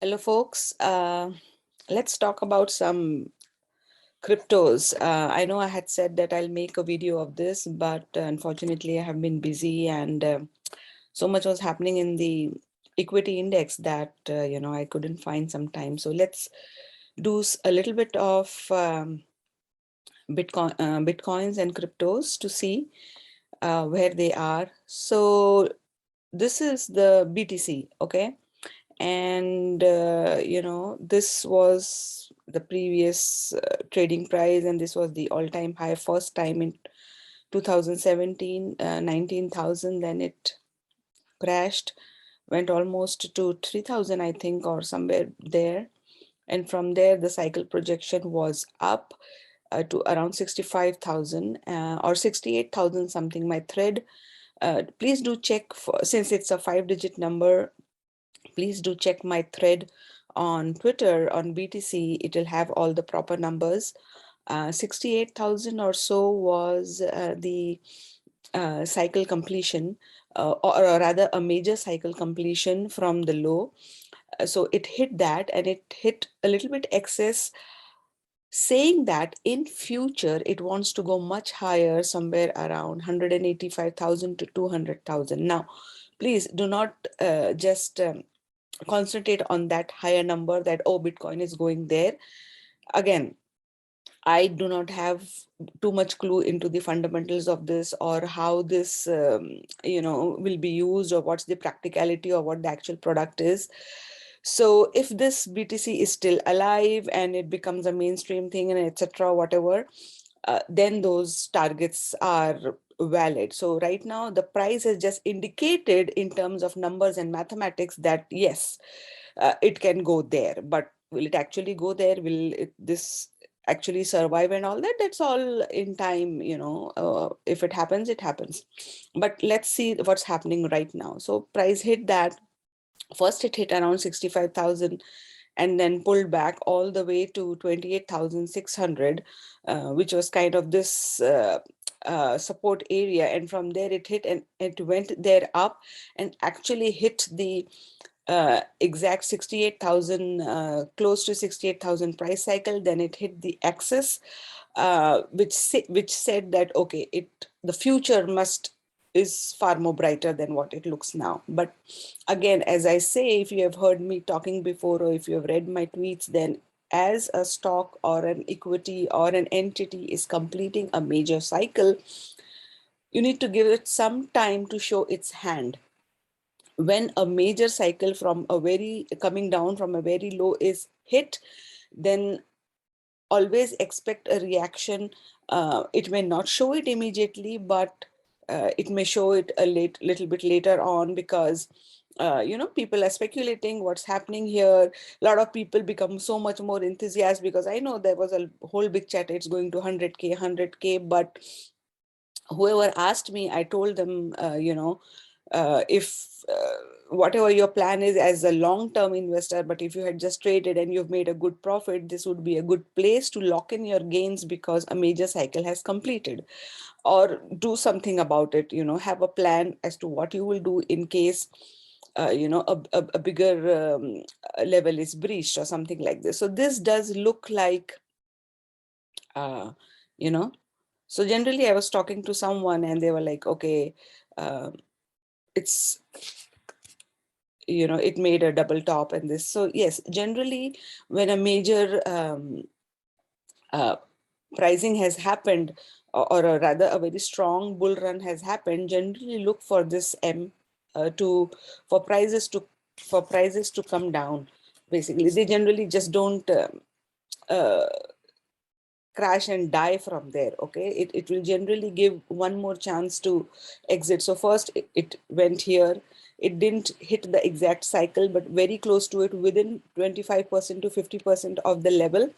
Hello, folks. Let's talk about some cryptos. I know I had said that I'll make a video of this, but unfortunately, I have been busy and so much was happening in the equity index that I couldn't find some time. So let's do a little bit of bitcoins and cryptos to see where they are. So this is the BTC, okay? And this was the previous trading price, and this was the all-time high first time in 2017, 19,000. Then it crashed, went almost to 3,000, I think, or somewhere there. And from there the cycle projection was up to around 65,000 or 68,000 something. My thread, please do check, since it's a 5-digit number, please do check my thread on Twitter on BTC. It will have all the proper numbers. 68,000 or so was the cycle completion, or rather a major cycle completion from the low. So it hit that, and it hit a little bit excess, saying that in future it wants to go much higher, somewhere around 185,000 to 200,000. Now, please do not just concentrate on that higher number, that, oh, Bitcoin is going there. Again, I do not have too much clue into the fundamentals of this, or how this will be used, or what's the practicality, or what the actual product is. So if this BTC is still alive and it becomes a mainstream thing, and etc., whatever, then those targets are valid. So right now the price has just indicated in terms of numbers and mathematics that yes, it can go there, but will it actually go there? Will this actually survive and all that? That's all in time, if it happens, it happens. But let's see what's happening right now. So price hit that. First it hit around 65,000 and then pulled back all the way to 28,600, which was kind of this support area. And from there it hit, and it went there up and actually hit the exact 68,000, close to 68,000 price cycle. Then it hit the axis, which said that, okay, the future is far more brighter than what it looks now. But again, as I say, if you have heard me talking before, or if you have read my tweets, then as a stock or an equity or an entity is completing a major cycle, you need to give it some time to show its hand. When a major cycle coming down from a very low is hit, then always expect a reaction. It may not show it immediately, but it may show it little bit later on, because people are speculating what's happening here. A lot of people become so much more enthusiastic, because I know there was a whole big chat, it's going to 100K, but whoever asked me, I told them, if whatever your plan is as a long-term investor, but if you had just traded and you've made a good profit, this would be a good place to lock in your gains, because a major cycle has completed. Or do something about it, have a plan as to what you will do in case a bigger level is breached or something like this. So this does look like you know so generally I was talking to someone and they were like, okay, it's it made a double top and this. So yes, generally when a major pricing has happened, or rather a very strong bull run has happened, generally look for this for prices to come down. Basically, they generally just don't crash and die from there. Okay, it will generally give one more chance to exit. So first it went here, it didn't hit the exact cycle, but very close to it, within 25% to 50% of the level.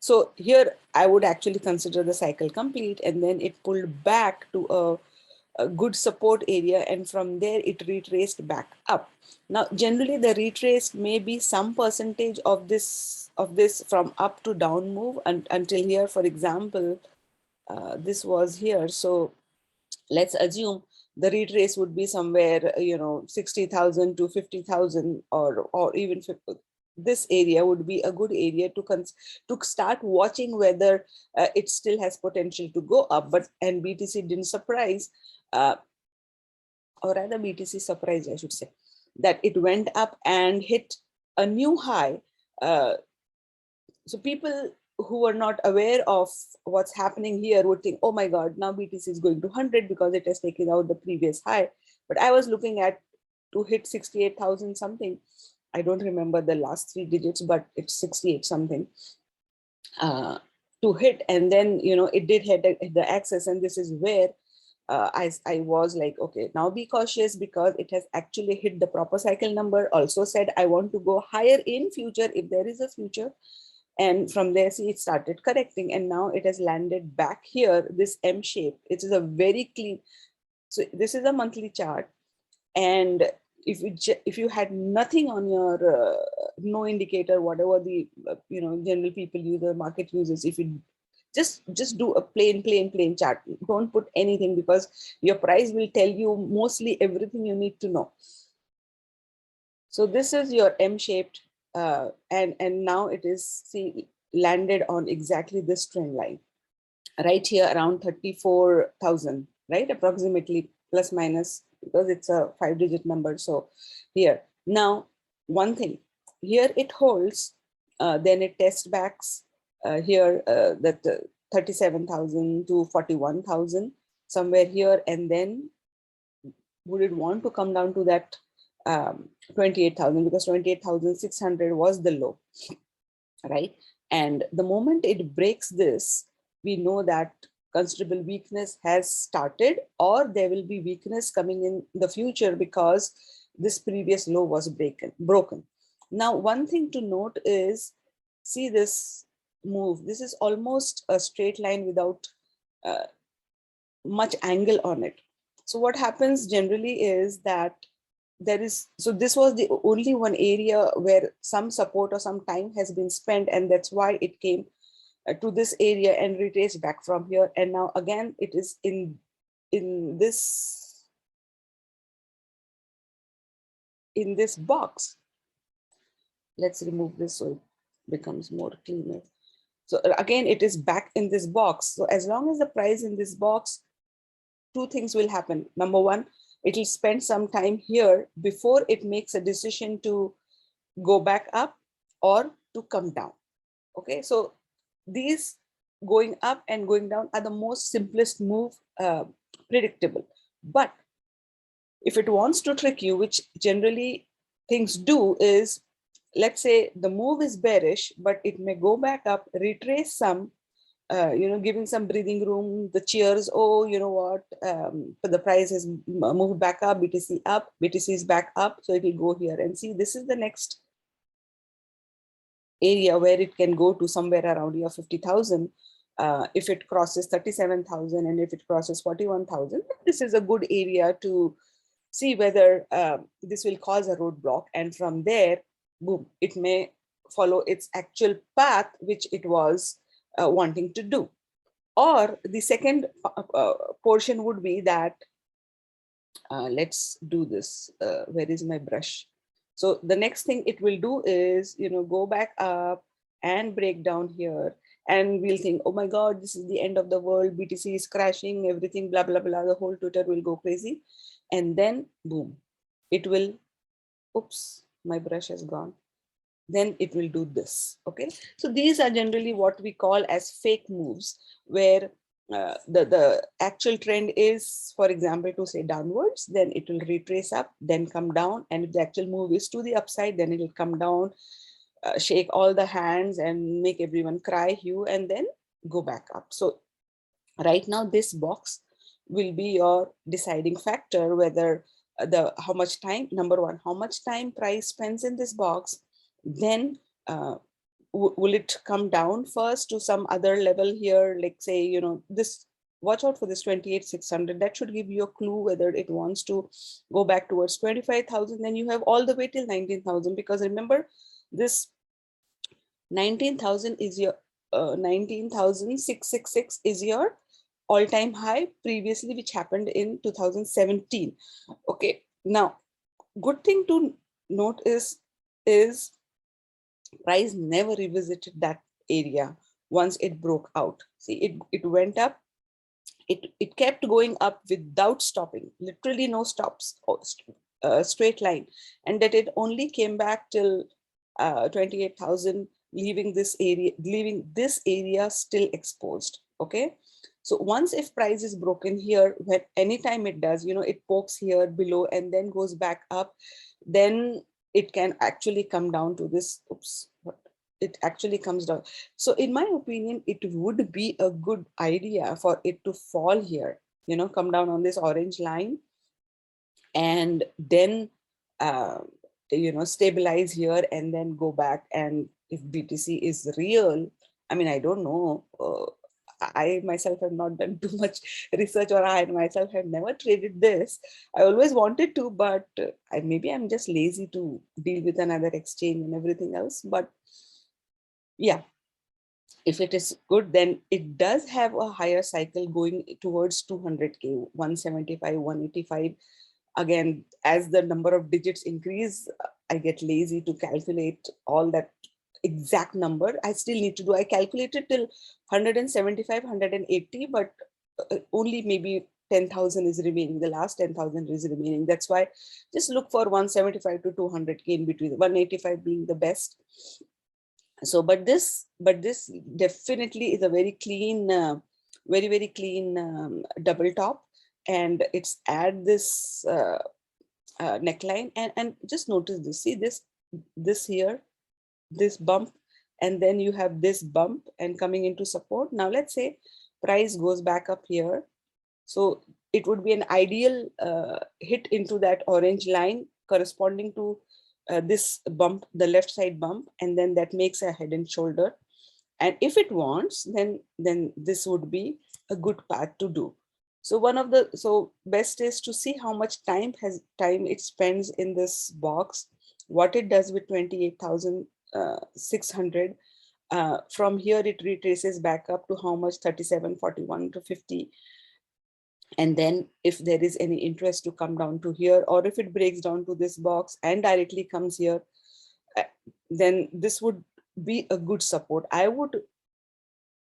So here I would actually consider the cycle complete, and then it pulled back to a good support area, and from there it retraced back up. Now generally the retrace may be some percentage of this from up to down move, until here, for example, this was here. So let's assume the retrace would be somewhere 60,000 to 50,000, or even this area would be a good area to start watching whether it still has potential to go up. But and BTC didn't surprise, or rather BTC surprised, I should say, that it went up and hit a new high. So people who are not aware of what's happening here would think, oh my God, now BTC is going to 100 because it has taken out the previous high. But I was looking at to hit 68,000 something. I don't remember the last 3 digits, but it's 68 something to hit. And then, you know, it did hit the axis. And this is where I was like, okay, now be cautious because it has actually hit the proper cycle number. Also said, I want to go higher in future if there is a future. And from there, see, it started correcting. And now it has landed back here, this M shape. It is a very clean. So this is a monthly chart. And if you had nothing on your no indicator, whatever the you know, general people use, the market uses, if you just do a plain chart, don't put anything, because your price will tell you mostly everything you need to know. So this is your M-shaped, and now it is, see, landed on exactly this trend line right here around 34,000, right, approximately, plus minus, because it's a 5-digit number. So here now, one thing here, it holds, then it tests backs here, that 37,000 to 41,000 somewhere here, and then would it want to come down to that 28,000, because 28,600 was the low, right? And the moment it breaks this, we know that considerable weakness has started, or there will be weakness coming in the future because this previous low was broken. Now, one thing to note is, see this move. This is almost a straight line without much angle on it. So what happens generally is that there is, so this was the only one area where some support or some time has been spent, and that's why it came to this area and retraced back from here. And now again, it is in this box. Let's remove this so it becomes more cleaner. So again, it is back in this box. So as long as the price in this box, 2 things will happen. Number one, it will spend some time here before it makes a decision to go back up or to come down. Okay, so these going up and going down are the most simplest move, predictable. But if it wants to trick you, which generally things do, is, let's say the move is bearish, but it may go back up, retrace some, you know, giving some breathing room, the cheers, oh, you know what, the price has moved back up, BTC up, BTC is back up, so it will go here. And see, this is the next area where it can go to somewhere around here 50,000. If it crosses 37,000 and if it crosses 41,000, this is a good area to see whether this will cause a roadblock. And from there, boom, it may follow its actual path, which it was wanting to do. Or the second portion would be that, let's do this. Where is my brush? So the next thing it will do is, you know, go back up and break down here. And we'll think, oh my God, this is the end of the world. BTC is crashing, everything, blah, blah, blah. The whole Twitter will go crazy. And then boom, it will, oops, my brush has gone. Then it will do this, okay? So these are generally what we call as fake moves, where the actual trend is, for example, to say downwards, then it will retrace up, then come down. And if the actual move is to the upside, then it will come down, shake all the hands and make everyone cry, hue, and then go back up. So right now, this box will be your deciding factor, whether how much time, number one, how much time price spends in this box. Then will it come down first to some other level here, like say, you know, this, watch out for this 28,600. That should give you a clue whether it wants to go back towards 25,000. Then you have all the way till 19,000, because remember, this 19,000 is your 19,666 is your all-time high previously, which happened in 2017. Okay, now good thing to note is Price never revisited that area once it broke out. See, it went up, it kept going up without stopping, literally no stops, straight line, and that it only came back till 28,000, leaving this area still exposed. Okay, so once if price is broken here, when anytime it does, it pokes here below and then goes back up, then it can actually come down to this. Oops, it actually comes down. So in my opinion, it would be a good idea for it to fall here, come down on this orange line, and then stabilize here and then go back. And if BTC is real, I mean, I don't know, I myself have not done too much research, or I myself have never traded this. I always wanted to, but maybe I'm just lazy to deal with another exchange and everything else. But yeah, if it is good, then it does have a higher cycle going towards 200K, 175, 185. Again, as the number of digits increase, I get lazy to calculate all that exact number. I still need to do, I calculated till 175, 180, but only maybe 10,000 is remaining. The last 10,000 is remaining. That's why just look for 175 to 200K in between, 185 being the best. So, but this definitely is a very clean, very clean double top, and it's at this neckline, and just notice this. See this here, this bump, and then you have this bump and coming into support. Now let's say price goes back up here, so it would be an ideal hit into that orange line corresponding to this bump, the left side bump, and then that makes a head and shoulder. And if it wants, then this would be a good path to do. So best is to see how much time it spends in this box, what it does with 28,600. From here it retraces back up to how much, 37, 41 to 50. And then if there is any interest to come down to here, or if it breaks down to this box and directly comes here, then this would be a good support. I would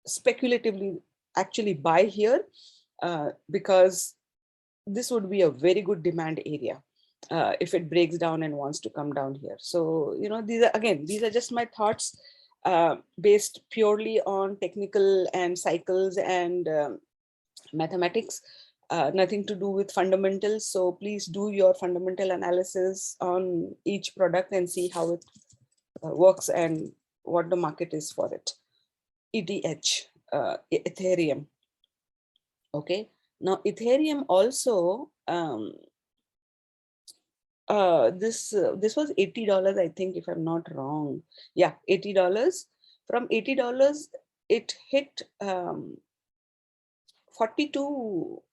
speculatively actually buy here because this would be a very good demand area if it breaks down and wants to come down here. So, these are just my thoughts based purely on technical and cycles and mathematics. Nothing to do with fundamentals. So please do your fundamental analysis on each product and see how it works and what the market is for it. ETH, Ethereum. Okay, now Ethereum also, this was $80, I think, if I'm not wrong. Yeah, $80. From $80, it hit 40 to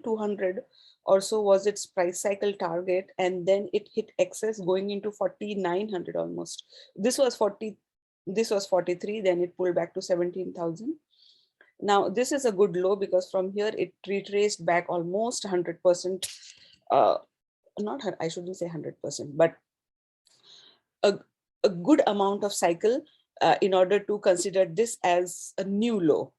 200 or so was its price cycle target, and then it hit excess going into 4,900 almost. This was 43, then it pulled back to 17,000. Now this is a good low because from here it retraced back almost 100%. I shouldn't say 100%, but a good amount of cycle in order to consider this as a new low.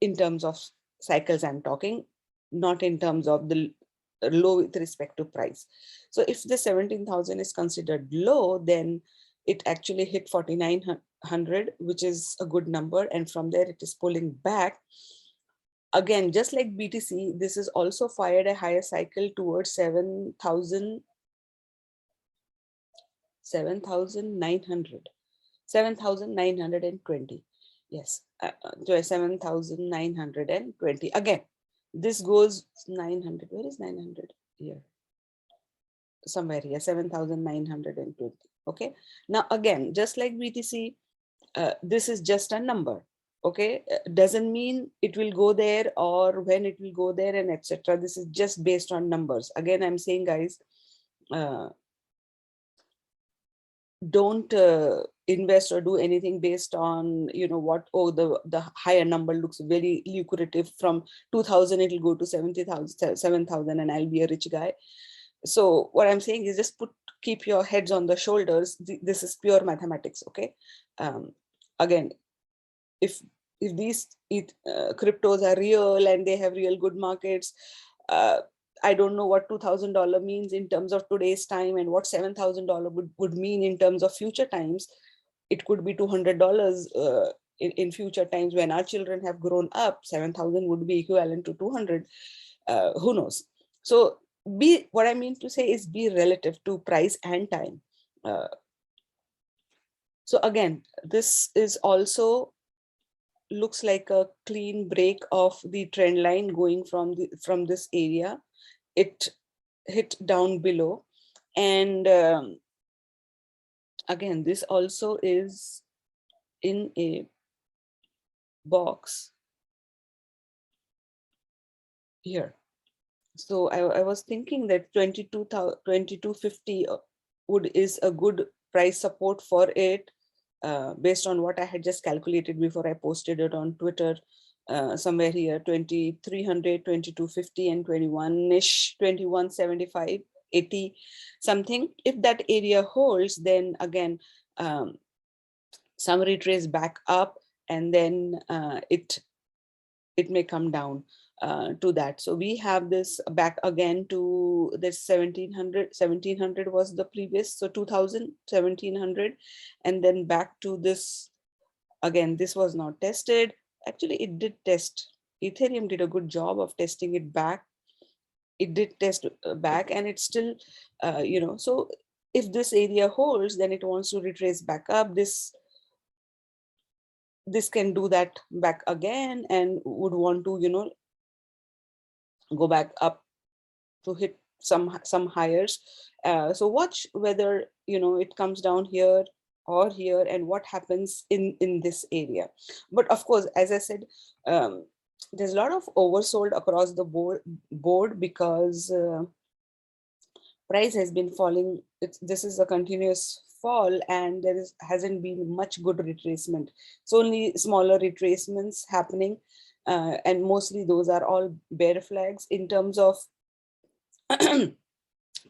In terms of cycles I'm talking, not in terms of the low with respect to price. So if the 17,000 is considered low, then it actually hit 4,900, which is a good number. And from there it is pulling back. Again, just like BTC, this is also fired a higher cycle towards 7,900. 7,920. Yes, 7,920. Again, this goes 900. Where is 900? Here. Somewhere here, 7,920. Okay. Now, again, just like BTC, this is just a number. Okay. Doesn't mean it will go there or when it will go there and etc. This is just based on numbers. Again, I'm saying, guys, don't invest or do anything based on the higher number looks very lucrative. From 2,000 it will go to 70,000, 7,000 and I'll be a rich guy. So what I'm saying is just keep your heads on the shoulders. This is pure mathematics. Okay. Again, if these cryptos are real and they have real good markets, I don't know what $2,000 means in terms of today's time and what $7,000 would mean in terms of future times. It could be $200 in future times when our children have grown up. 7,000 would be equivalent to 200. Who knows? So what I mean to say is be relative to price and time. So again, this is also looks like a clean break of the trend line going from this area. It hit down below, and again, this also is in a box here. So I was thinking that 2250 is a good price support for it, based on what I had just calculated before I posted it on Twitter. Somewhere here, 2300, 2250, and 21-ish, 2175, 80 something. If that area holds, then again, some retrace back up, and then it may come down to that. So we have this back again to this 1700 was the previous, so 2000, 1700, and then back to this. Again, this was not tested. Actually, it did test. Ethereum did a good job of testing it back. It did test back, and it's still, so if this area holds, then it wants to retrace back up. This can do that back again and would want to, go back up to hit some highs. So watch whether, it comes down here or here, and what happens in this area. But of course, as I said, there's a lot of oversold across the board because price has been falling. This is a continuous fall, and there hasn't been much good retracement. It's only smaller retracements happening, and mostly those are all bear flags. In terms of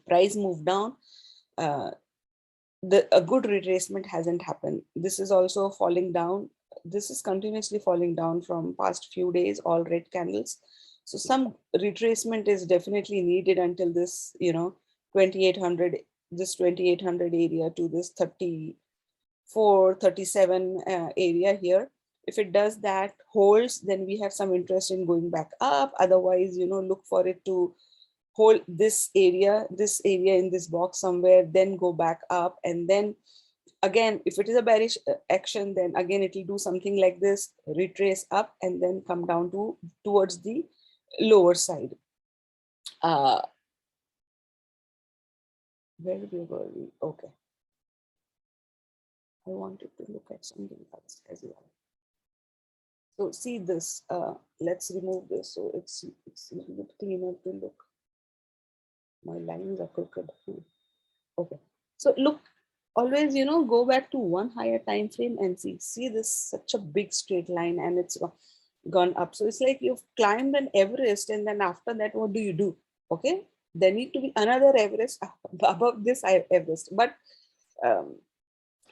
price move down, a good retracement hasn't happened. This is also falling down. This is continuously falling down from past few days, all red candles. So some retracement is definitely needed until this, 2800, this 2800 area to this 34, 37 area here. If it does that, holds, then we have some interest in going back up. Otherwise, look for it to hold this area in this box somewhere, then go back up. And then again, if it is a bearish action, then again it will do something like this, retrace up, and then come down towards the lower side. Where were we? Okay, I wanted to look at something else as well. So see this, let's remove this so it's a little bit cleaner to look. My lines are crooked. Okay, so look, always, go back to one higher time frame and see this, such a big straight line, and it's gone up. So it's like you've climbed an Everest, and then after that, what do you do? Okay, there need to be another Everest above this Everest, but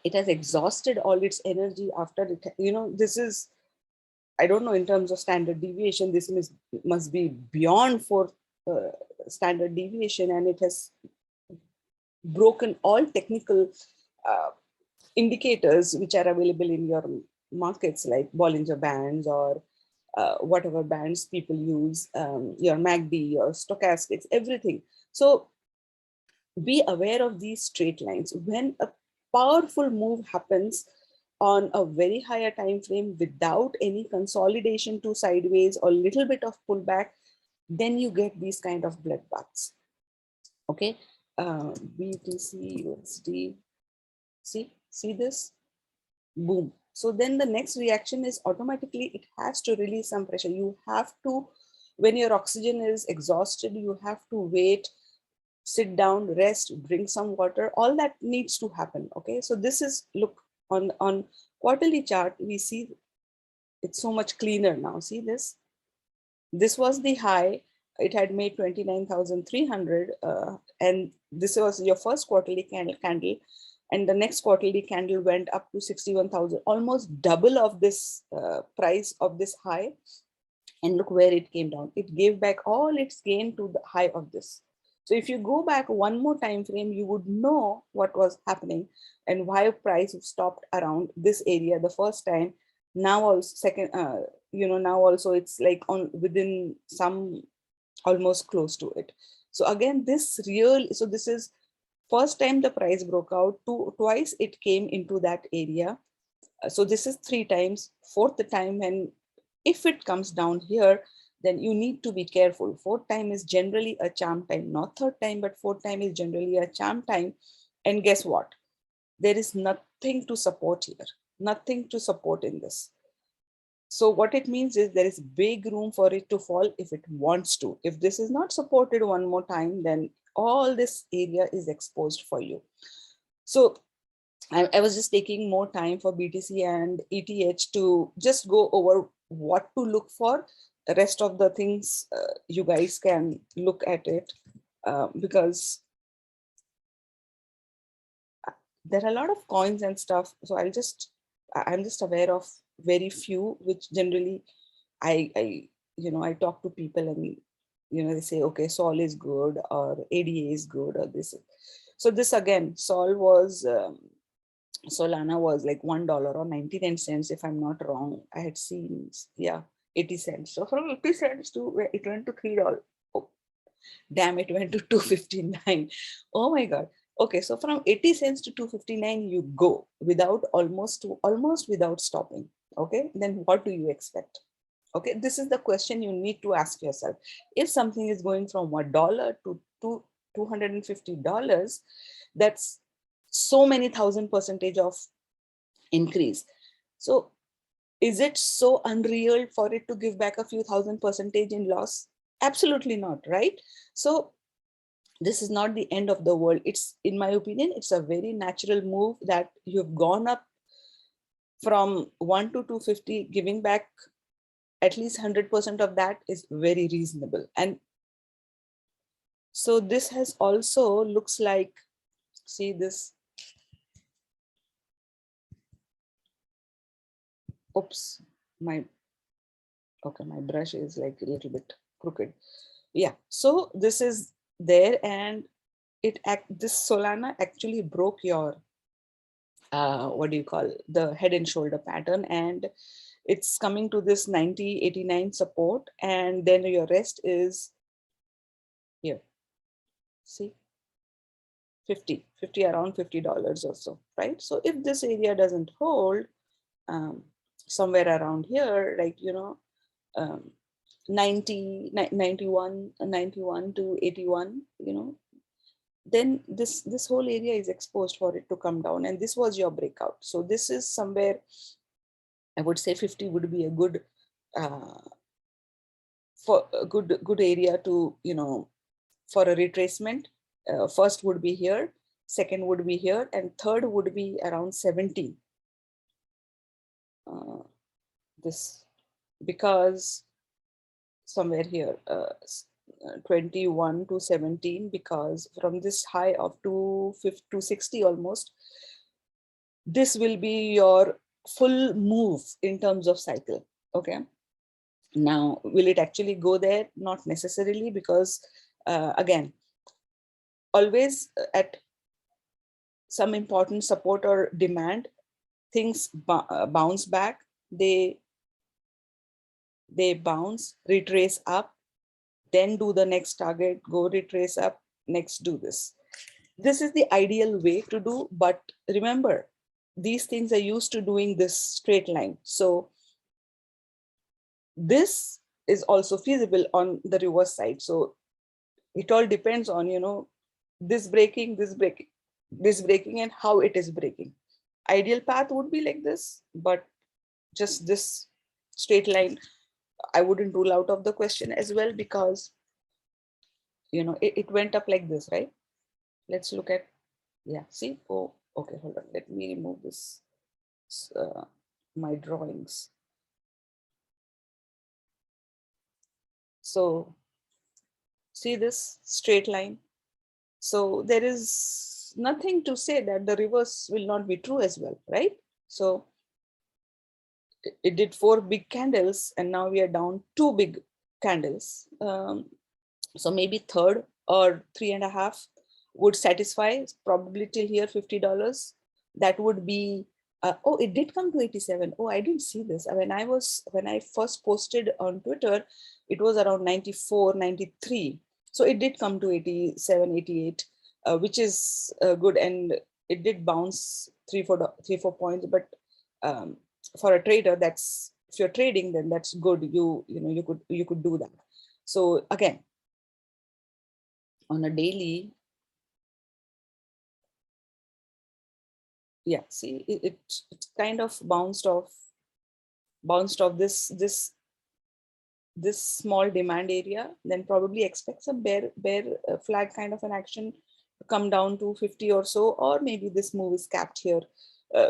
it has exhausted all its energy after it. This is, I don't know, in terms of standard deviation, this must be beyond for standard deviation, and it has broken all technical indicators which are available in your markets, like Bollinger Bands or whatever bands people use, your MACD, your stochastics, everything. So be aware of these straight lines. When a powerful move happens on a very higher time frame without any consolidation to sideways or little bit of pullback, then you get these kind of bloodbaths. Okay, BTC, USD, see this, boom. So then the next reaction is automatically it has to release some pressure. You have to, when your oxygen is exhausted, you have to wait, sit down, rest, drink some water. All that needs to happen. Okay, so this is, look, on quarterly chart, we see it's so much cleaner now. See this? This was the high, it had made 29,300, and this was your first quarterly candle, and the next quarterly candle went up to 61,000, almost double of this price of this high. And look where it came down. It gave back all its gain to the high of this. So if you go back one more time frame, you would know what was happening and why price stopped around this area the first time. Now also second, now also it's like on within some almost close to it. So again, this is first time the price broke out. Twice it came into that area. So this is 3 times. Fourth time, and if it comes down here, then you need to be careful. Fourth time is generally a charm time, not third time, but fourth time is generally a charm time. And guess what? There is nothing to support here, nothing to support in this. So what it means is there is big room for it to fall if it wants to. If this is not supported one more time, then all this area is exposed for you. So I was just taking more time for BTC and ETH to just go over what to look for. The rest of the things you guys can look at it because there are a lot of coins and stuff. So I'm just aware of very few, which generally I talk to people and they say, okay, Sol is good or ADA is good or this. So this again, Sol was Solana was like $1 or 99 cents, if I'm not wrong. I had seen, yeah, 80 cents. So from 80 cents to it went to $3. Oh, damn, it went to 259. Oh my God. Okay, so from 80 cents to 259, you go without almost without stopping. Okay, then what do you expect? Okay, this is the question you need to ask yourself. If something is going from $1 to $250, that's so many %,000% of increase. So is it so unreal for it to give back a few %,000% in loss? Absolutely not, right? So this is not the end of the world. It's, in my opinion, it's a very natural move that you've gone up from 1 to 250, giving back at least 100% of that is very reasonable. And so this has also looks like, see this, oops, my brush is like a little bit crooked. Yeah, so this is there, and this Solana actually broke your what do you call, the head and shoulder pattern, and it's coming to this 90.89 support, and then your rest is here. See, 50 around $50 or so, right? So if this area doesn't hold somewhere around here, like 91 to 81, then this whole area is exposed for it to come down, and this was your breakout. So this is somewhere, I would say 50 would be a good for a good area to for a retracement. First would be here, second would be here, and third would be around 70. This, because somewhere here 21 to 17, because from this high of 260 almost, this will be your full move in terms of cycle. Okay, now will it actually go there? Not necessarily, because again, always at some important support or demand, things bounce back, they bounce, retrace up, then do the next target, go retrace up, next do this. This is the ideal way to do, but remember, these things are used to doing this straight line. So this is also feasible on the reverse side. So it all depends on, this breaking, and how it is breaking. Ideal path would be like this, but just this straight line, I wouldn't rule out of the question as well, because it went up like this, right? Let's look at, yeah, see, oh, okay, hold on, let me remove this, my drawings. So See this straight line. So there is nothing to say that the reverse will not be true as well, right? So it did 4 big candles and now we are down 2 big candles. So maybe third or 3.5 would satisfy, probably till here $50. That would be, oh, it did come to 87. Oh, I didn't see this. When I first posted on Twitter, it was around 94, 93. So it did come to 87, 88, which is good. And it did bounce 3, 4 points. But for a trader, that's, if you're trading, then that's good. You could do that. So again, on a daily, yeah, see, it's kind of bounced off this small demand area, then probably expect some bear flag kind of an action to come down to 50 or so, or maybe this move is capped here.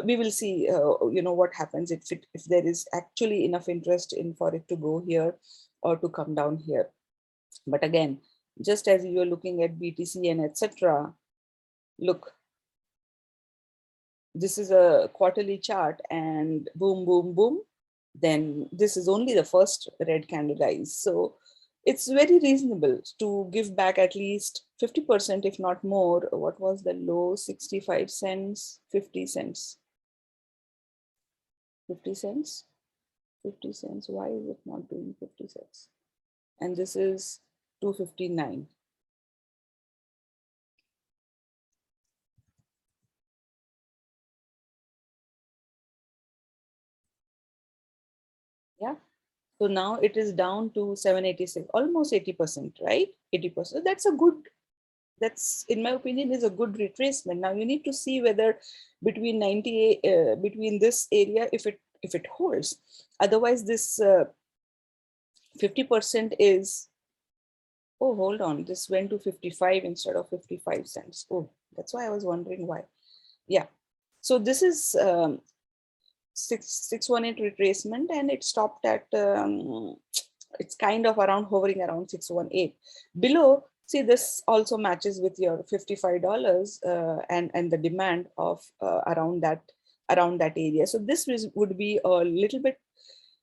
We will see, what happens if there is actually enough interest in for it to go here or to come down here. But again, just as you are looking at BTC and etc., look, this is a quarterly chart and boom, boom, boom. Then this is only the first red candle rise. So it's very reasonable to give back at least 50%, if not more. What was the low? 65 cents, 50 cents, 50 cents, 50 cents. Why is it not doing 50 cents? And this is 259. Yeah. So now it is down to 786, almost 80%, right? 80%. That's, in my opinion, is a good retracement. Now you need to see whether between 98, between this area, if it holds. Otherwise, this 50% is, oh, hold on, this went to 55 instead of 55 cents. Oh, that's why I was wondering why. Yeah. So this is 618 retracement, and it stopped at it's kind of around hovering around 618. Below, see, this also matches with your $55 and the demand of around that area. So this would be a little bit,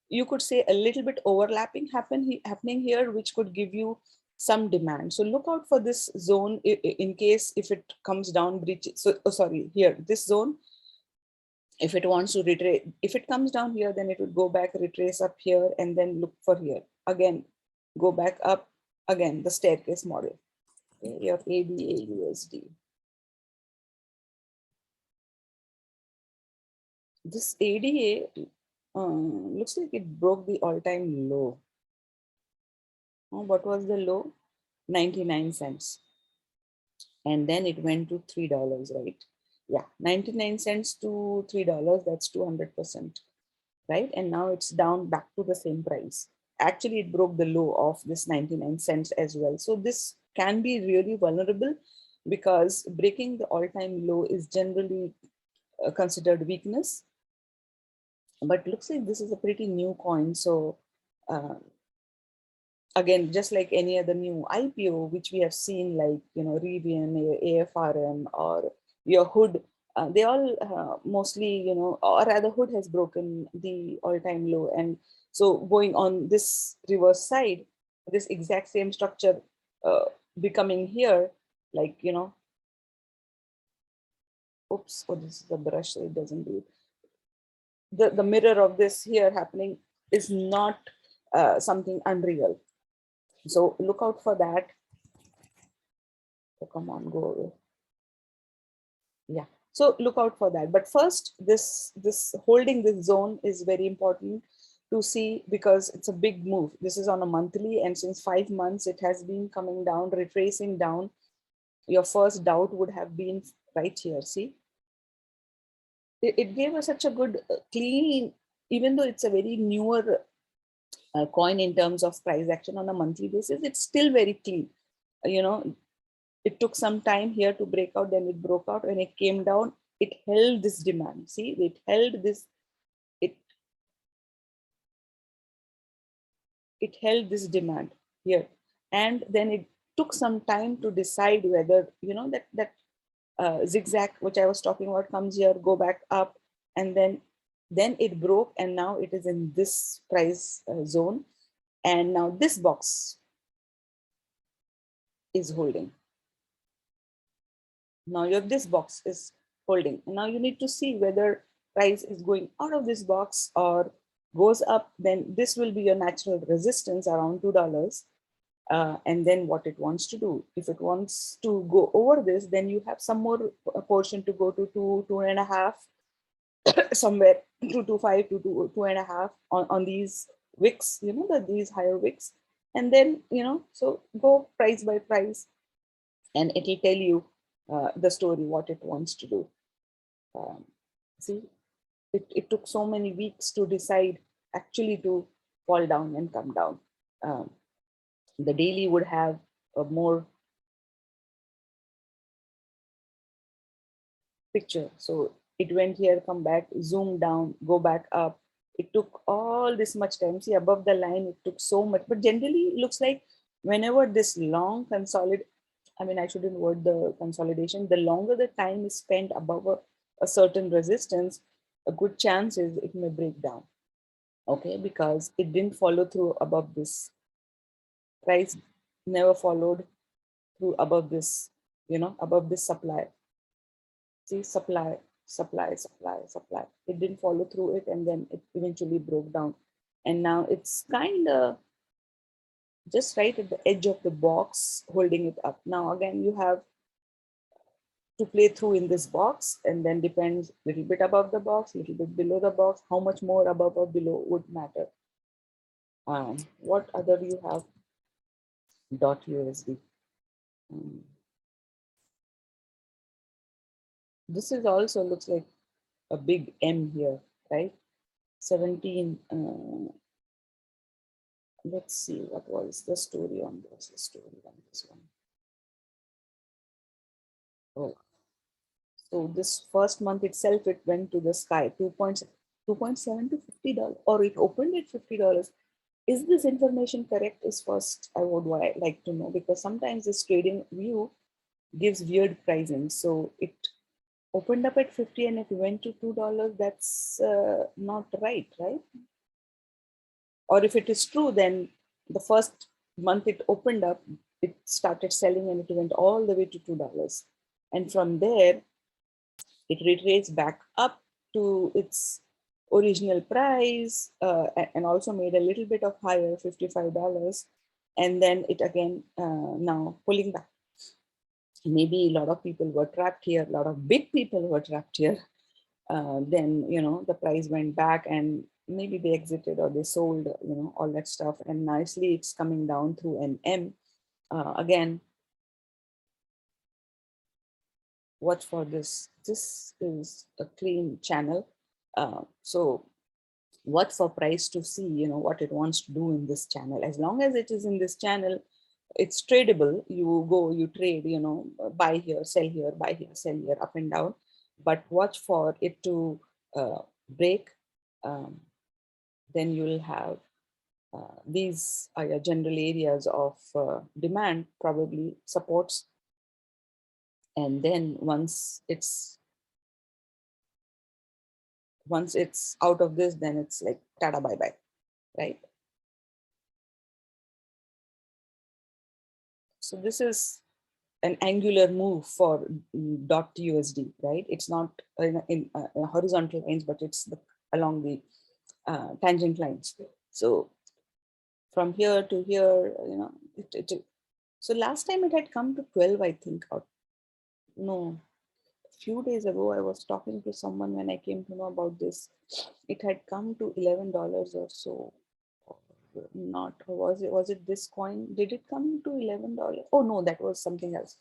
you could say, a little bit overlapping happening here, which could give you some demand. So look out for this zone in case if it comes down, breach. So sorry, here, this zone, if it wants to retrace, if it comes down here, then it would go back, retrace up here, and then look for here. Again, go back up, again, the staircase model. Okay, your ADA USD. This ADA looks like it broke the all-time low. What was the low? 99 cents. And then it went to $3, right? Yeah, 99 cents to $3, that's 200%. Right? And now it's down back to the same price. Actually, it broke the low of this 99 cents as well. So this can be really vulnerable because breaking the all-time low is generally considered weakness. But looks like this is a pretty new coin. So again, just like any other new IPO, which we have seen, like, Rivian, AFRM, or your Hood, they all mostly, or rather Hood has broken the all-time low. And so going on this reverse side, this exact same structure becoming here, like, oops, oh, this is a brush, so it doesn't do it. The mirror of this here happening is not something unreal. So look out for that. Oh, come on, go away. Yeah, so look out for that. But first, this holding this zone is very important to see, because it's a big move. This is on a monthly, and since 5 months it has been coming down, retracing down. Your first doubt would have been right here. See, it gave us such a good clean, even though it's a very newer coin in terms of price action on a monthly basis, it's still very clean. It took some time here to break out, then it broke out. When it came down, it held this demand. See, it held this, it held this demand here, and then it took some time to decide whether, that zigzag, which I was talking about, comes here, go back up, and then it broke, and now it is in this price zone. And now this box is holding. Now this box is holding. And now you need to see whether price is going out of this box or goes up. Then this will be your natural resistance around $2. And then what it wants to do. If it wants to go over this, then you have some more portion to go to 2.5, somewhere 2.25 to 2.5 on these wicks, these higher wicks. And then, so go price by price, and it will tell you the story, what it wants to do. See, it took so many weeks to decide actually to fall down and come down. The daily would have a more picture. So it went here, come back, zoom down, go back up. It took all this much time. See, above the line, it took so much. But generally, it looks like whenever this long I shouldn't word the consolidation, the longer the time is spent above a certain resistance, a good chance is it may break down. Okay, because it didn't follow through above this. Price never followed through above this, above this supply. See, supply. It didn't follow through it, and then it eventually broke down. And now it's kind of just right at the edge of the box, holding it up. Now, again, you have to play through in this box, and then depends a little bit above the box, a little bit below the box. How much more above or below would matter. What other you have? .USD. This is also looks like a big M here, right? 17. Let's see, what was the story on this? The story on this one. Oh, so this first month itself, it went to the sky, 2.7 to $50, or it opened at $50. Is this information correct? Is first I would like to know, because sometimes this trading view gives weird pricing. So it opened up at 50 and it went to $2. That's not right? Or if it is true, then the first month it opened up, it started selling and it went all the way to $2. And from there, it retraces back up to its original price, and also made a little bit of higher, $55. And then it again, now pulling back. Maybe a lot of people were trapped here, a lot of big people were trapped here. Then, the price went back and maybe they exited or they sold, all that stuff. And nicely, it's coming down through an M. Again, watch for this. This is a clean channel. So watch for price to see, what it wants to do in this channel. As long as it is in this channel, it's tradable. You go, you trade, buy here, sell here, buy here, sell here, up and down. But watch for it to break. Then you'll have these are your general areas of demand, probably supports. And then once it's out of this, then it's like tada, bye bye, right? So this is an angular move for .USD, right? It's not in horizontal lines, but it's along the tangent lines. So from here to here, so last time it had come to 12, I think, or no, a few days ago, I was talking to someone when I came to know about this. It had come to $11 or so. Not, was it this coin? Did it come to $11? Oh no, that was something else.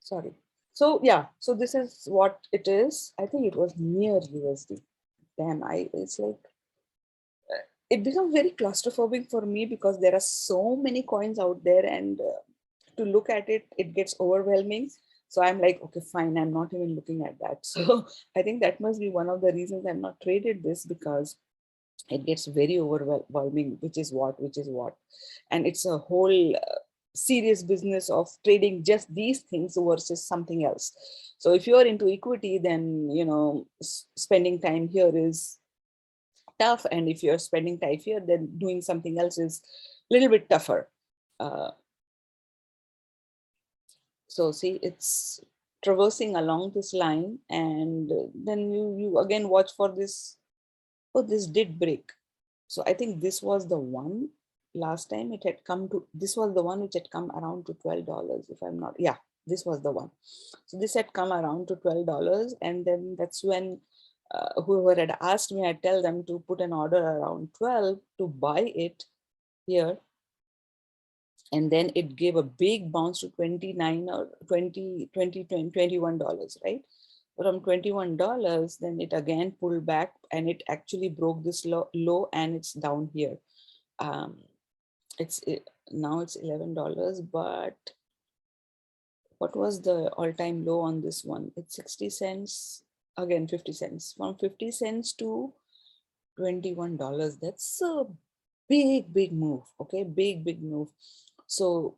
Sorry. So yeah, so this is what it is. I think it was near USD. Damn, it's like it becomes very claustrophobic for me because there are so many coins out there, and to look at it, it gets overwhelming. So I'm like, okay, fine, I'm not even looking at that. So I think that must be one of the reasons I'm not traded this, because it gets very overwhelming, which is what, and it's a whole serious business of trading just these things versus something else. So if you're into equity, then, you know, spending time here is tough. And if you're spending time here, then doing something else is a little bit tougher. So see, it's traversing along this line, and then you again watch for this. Oh, this did break. So I think this was the one. Last time it had come to, this was the one which had come around to $12, if I'm not, yeah, this was the one. So this had come around to $12, and then that's when whoever had asked me, I tell them to put an order around 12 to buy it here. And then it gave a big bounce to 29 or 20, $21, right? From $21, then it again pulled back, and it actually broke this low, and it's down here. Now it's $11, but what was the all-time low on this one? It's 60 cents, again 50 cents. From 50 cents to $21. That's a big move. Okay, big move. So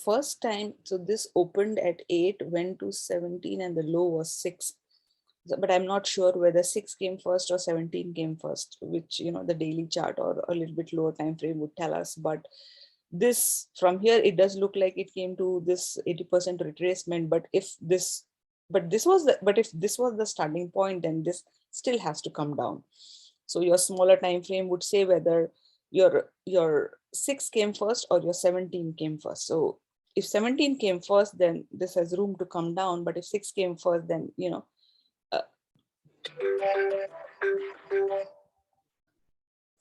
first time, so this opened at 8, went to 17, and the low was 6. But I'm not sure whether 6 came first or 17 came first, which, you know, the daily chart or a little bit lower time frame would tell us. But this, from here, it does look like it came to this 80% retracement. But if this was the starting point, then this still has to come down. So your smaller time frame would say whether your 6 came first or your 17 came first. So if 17 came first, then this has room to come down. But if 6 came first, then, you know,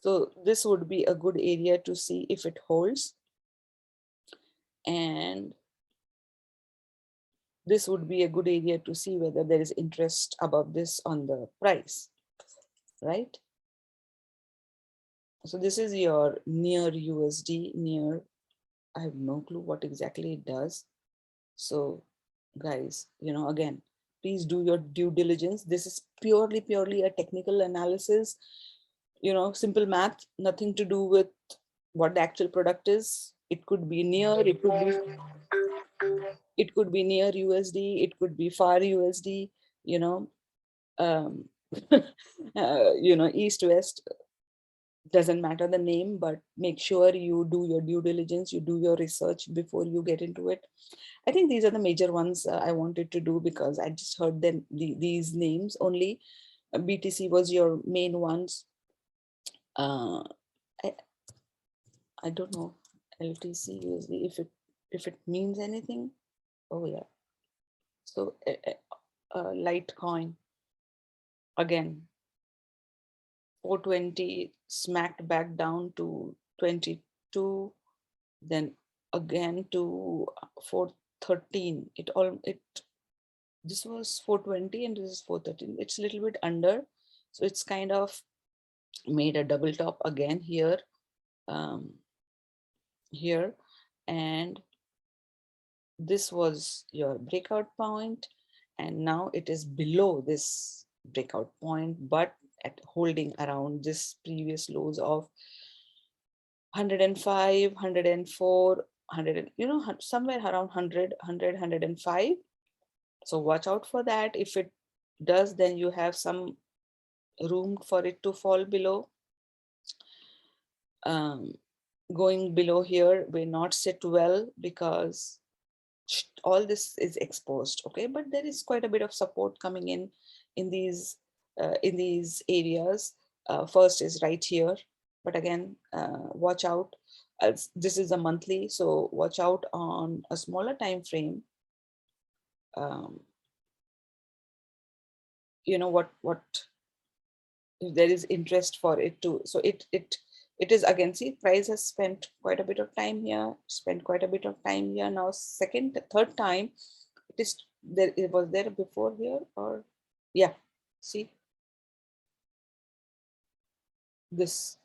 so this would be a good area to see if it holds. And this would be a good area to see whether there is interest above this on the price, right? So this is your near USD, near, I have no clue what exactly it does. So guys, you know, again, please do your due diligence. This is purely a technical analysis, you know, simple math, nothing to do with what the actual product is. It could be near, it could be near USD, it could be far USD, you know, you know, east, west, doesn't matter the name, but make sure you do your due diligence, you do your research before you get into it. I think these are the major ones I wanted to do, because I just heard them, these names only. BTC was your main ones. I don't know, LTC, USD, if it means anything. Oh yeah. So Litecoin, again, 420, smacked back down to 22, then again to 413. This was 420 and this is 413. It's a little bit under, so it's kind of made a double top again here, here, and this was your breakout point, and now it is below this breakout point, but at holding around this previous lows of 105, 104, 100, you know, somewhere around 100, 105. So watch out for that. If it does, then you have some room for it to fall below. Going below here will not sit well, because all this is exposed. Okay, but there is quite a bit of support coming in these areas. First is right here, but again, watch out. This is a monthly, so watch out on a smaller time frame. You know what if there is interest for it to, so it is, again, see, price has spent quite a bit of time here, now third time it is there. It was there before here, or yeah, see this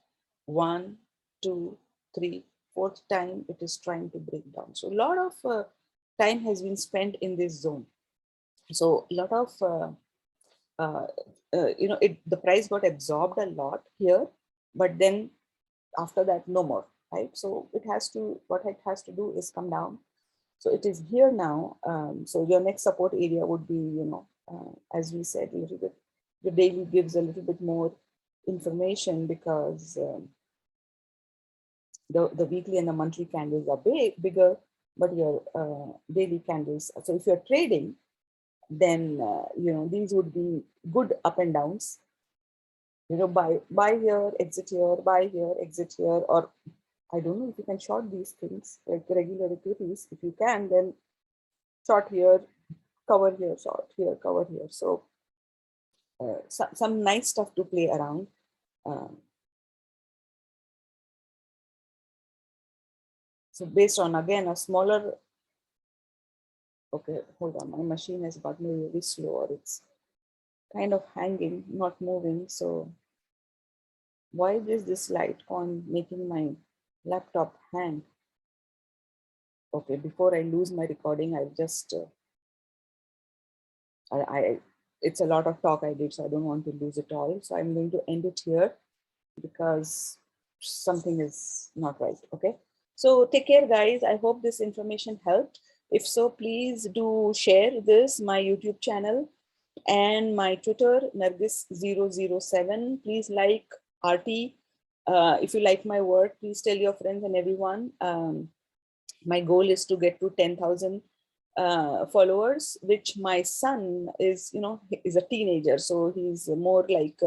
1, 2, 3, fourth time it is trying to break down. So a lot of time has been spent in this zone. So a lot of the price got absorbed a lot here, but then after that, no more, right? So what it has to do is come down. So it is here now. So your next support area would be, as we said, a little bit, the daily gives a little bit more information because the weekly and the monthly candles are bigger, but your daily candles. So if you're trading, then these would be good up and downs. Buy here, exit here, buy here, exit here, or I don't know if you can short these things like regular equities. If you can, then short here, cover here, short here, cover here. So some nice stuff to play around. So based on, again, a smaller, okay, hold on, my machine has got me really slow, or it's kind of hanging, not moving. So why is this Litecoin making my laptop hang? Okay, before I lose my recording, I'll just, it's a lot of talk I did, so I don't want to lose it all. So I'm going to end it here because something is not right, okay? So take care, guys. I hope this information helped. If so, please do share this, my YouTube channel and my Twitter, Narrgis007. Please like RT. If you like my work, please tell your friends and everyone. My goal is to get to 10,000 followers, which my son is, is a teenager. So he's more like,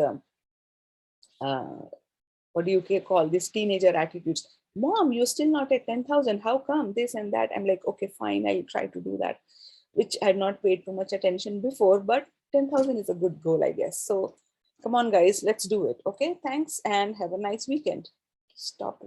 what do you call this, teenager attitudes. Mom, you're still not at 10,000. How come this and that? I'm like, okay, fine. I'll try to do that, which I had not paid too much attention before, but 10,000 is a good goal, I guess. So come on, guys, let's do it. Okay, thanks and have a nice weekend. Stop.